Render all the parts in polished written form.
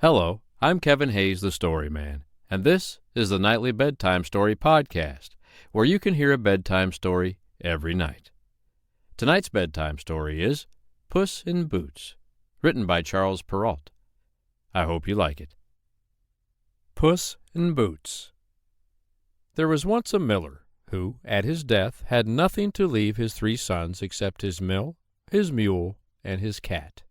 Hello, I'm Kevin Hayes, the Story Man, and this is the Nightly Bedtime Story Podcast, where you can hear a bedtime story every night. Tonight's bedtime story is Puss-In-Boots, written by Charles Perrault. I hope you like it. Puss-in-Boots. There was once a miller who, at his death, had nothing to leave his 3 sons except his mill, his mule, and his cat.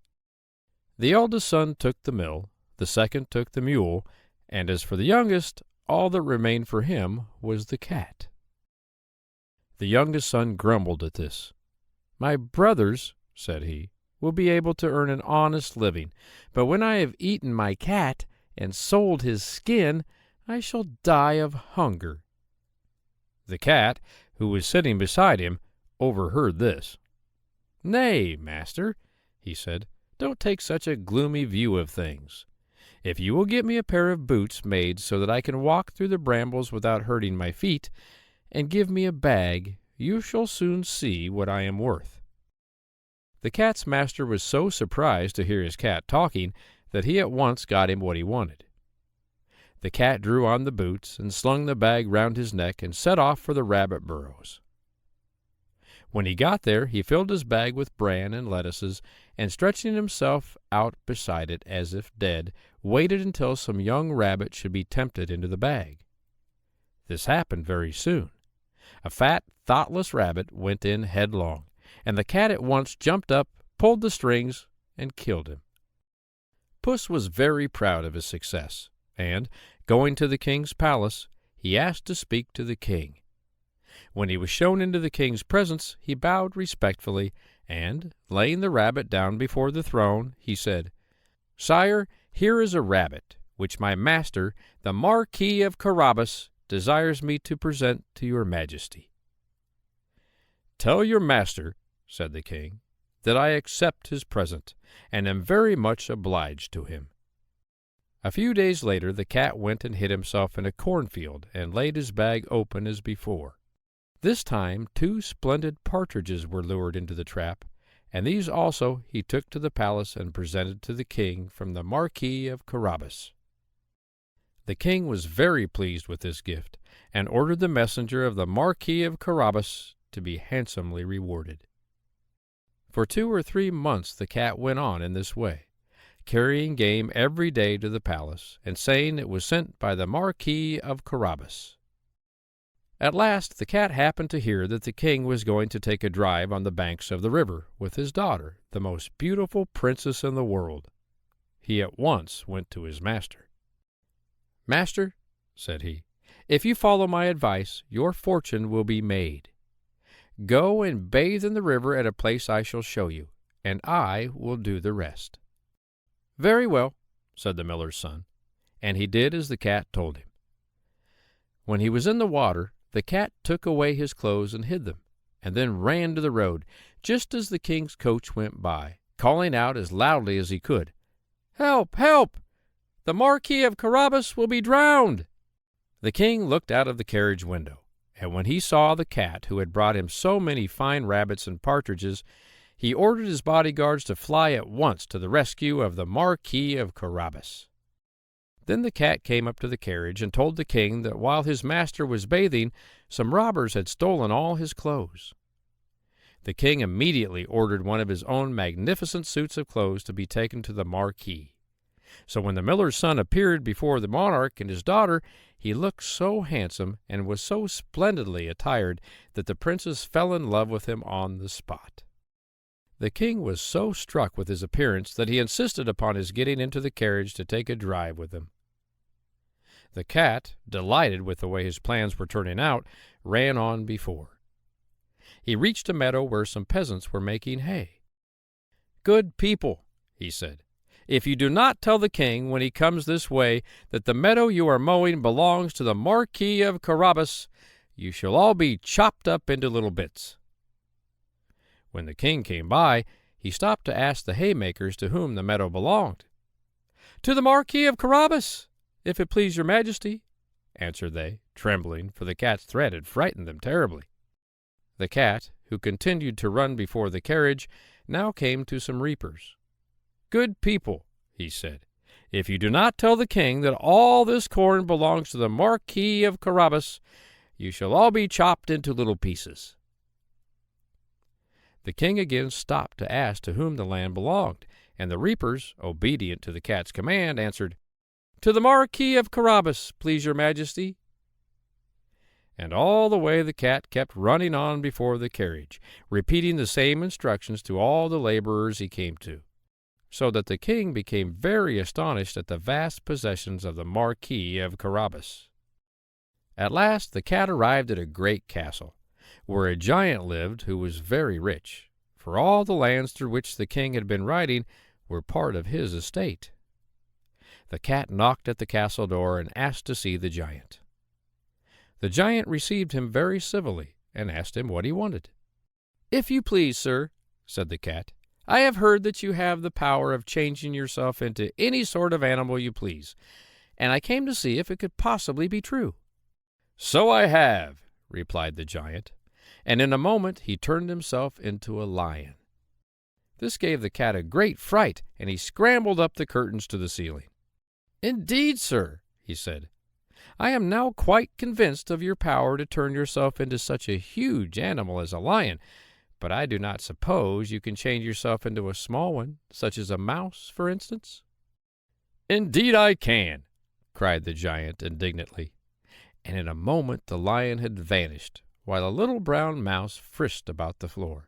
The eldest son took the mill, the second took the mule, and as for the youngest, all that remained for him was the cat. The youngest son grumbled at this. "My brothers," said he, "will be able to earn an honest living, but when I have eaten my cat and sold his skin, I shall die of hunger." The cat, who was sitting beside him, overheard this. "Nay, master," he said, "don't take such a gloomy view of things. If you will get me a pair of boots made so that I can walk through the brambles without hurting my feet, and give me a bag, you shall soon see what I am worth." The cat's master was so surprised to hear his cat talking that he at once got him what he wanted. The cat drew on the boots and slung the bag round his neck and set off for the rabbit burrows. When he got there, he filled his bag with bran and lettuces, and stretching himself out beside it as if dead, waited until some young rabbit should be tempted into the bag. This happened very soon. A fat, thoughtless rabbit went in headlong, and the cat at once jumped up, pulled the strings, and killed him. Puss was very proud of his success, and, going to the king's palace, he asked to speak to the king. When he was shown into the king's presence, he bowed respectfully, and, laying the rabbit down before the throne, he said, "Sire, here is a rabbit, which my master, the Marquis of Carabas, desires me to present to your majesty." "Tell your master," said the king, "that I accept his present, and am very much obliged to him." A few days later the cat went and hid himself in a cornfield, and laid his bag open as before. This time 2 splendid partridges were lured into the trap, and these also he took to the palace and presented to the king from the Marquis of Carabas. The king was very pleased with this gift, and ordered the messenger of the Marquis of Carabas to be handsomely rewarded. For 2 or 3 months the cat went on in this way, carrying game every day to the palace, and saying it was sent by the Marquis of Carabas. At last the cat happened to hear that the king was going to take a drive on the banks of the river with his daughter, the most beautiful princess in the world. He at once went to his master. "Master," said he, "if you follow my advice, your fortune will be made. Go and bathe in the river at a place I shall show you, and I will do the rest." "Very well," said the miller's son, and he did as the cat told him. When he was in the water, the cat took away his clothes and hid them, and then ran to the road, just as the king's coach went by, calling out as loudly as he could, "Help! Help! The Marquis of Carabas will be drowned!" The king looked out of the carriage window, and when he saw the cat who had brought him so many fine rabbits and partridges, he ordered his bodyguards to fly at once to the rescue of the Marquis of Carabas. Then the cat came up to the carriage and told the king that while his master was bathing, some robbers had stolen all his clothes. The king immediately ordered one of his own magnificent suits of clothes to be taken to the Marquis. So when the miller's son appeared before the monarch and his daughter, he looked so handsome and was so splendidly attired that the princess fell in love with him on the spot. The king was so struck with his appearance that he insisted upon his getting into the carriage to take a drive with him. The cat, delighted with the way his plans were turning out, ran on before. He reached a meadow where some peasants were making hay. "Good people," he said, "if you do not tell the king when he comes this way that the meadow you are mowing belongs to the Marquis of Carabas, you shall all be chopped up into little bits." When the king came by, he stopped to ask the haymakers to whom the meadow belonged. "To the Marquis of Carabas, if it please your majesty," answered they, trembling, for the cat's threat had frightened them terribly. The cat, who continued to run before the carriage, now came to some reapers. "Good people," he said, If you do not tell the king that all this corn belongs to the Marquis of Carabas, you shall all be chopped into little pieces." The king again stopped to ask to whom the land belonged, and the reapers, obedient to the cat's command, answered, "To the Marquis of Carabas, please your majesty." And all the way the cat kept running on before the carriage, repeating the same instructions to all the laborers he came to, so that the king became very astonished at the vast possessions of the Marquis of Carabas. At last the cat arrived at a great castle, where a giant lived who was very rich, for all the lands through which the king had been riding were part of his estate. The cat knocked at the castle door and asked to see the giant. The giant received him very civilly and asked him what he wanted. "If you please, sir," said the cat, "I have heard that you have the power of changing yourself into any sort of animal you please, and I came to see if it could possibly be true." "So I have," replied the giant, and in a moment he turned himself into a lion. This gave the cat a great fright, and he scrambled up the curtains to the ceiling. "Indeed, sir," he said, "I am now quite convinced of your power to turn yourself into such a huge animal as a lion, but I do not suppose you can change yourself into a small one, such as a mouse, for instance." "Indeed I can," cried the giant indignantly, and in a moment the lion had vanished, while a little brown mouse frisked about the floor.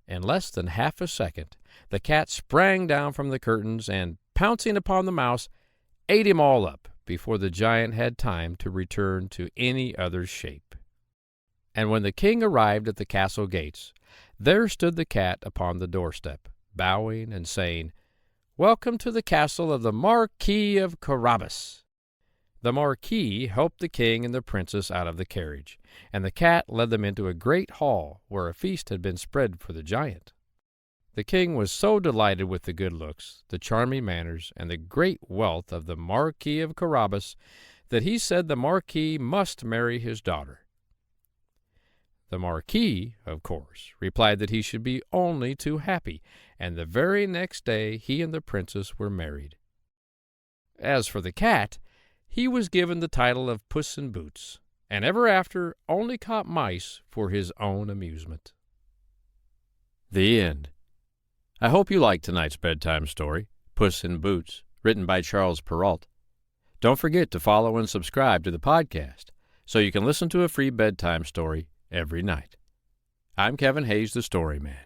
In less than half a second the cat sprang down from the curtains and, pouncing upon the mouse, ate him all up before the giant had time to return to any other shape. And when the king arrived at the castle gates, there stood the cat upon the doorstep, bowing and saying, "Welcome to the castle of the Marquis of Carabas." The Marquis helped the king and the princess out of the carriage, and the cat led them into a great hall where a feast had been spread for the giant. The king was so delighted with the good looks, the charming manners, and the great wealth of the Marquis of Carabas that he said the Marquis must marry his daughter. The Marquis, of course, replied that he should be only too happy, and the very next day he and the princess were married. As for the cat, he was given the title of Puss-In-Boots, and ever after only caught mice for his own amusement. The End. I hope you liked tonight's bedtime story, Puss in Boots, written by Charles Perrault. Don't forget to follow and subscribe to the podcast so you can listen to a free bedtime story every night. I'm Kevin Hayes, the Storyman.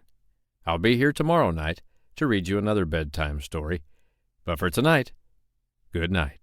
I'll be here tomorrow night to read you another bedtime story. But for tonight, good night.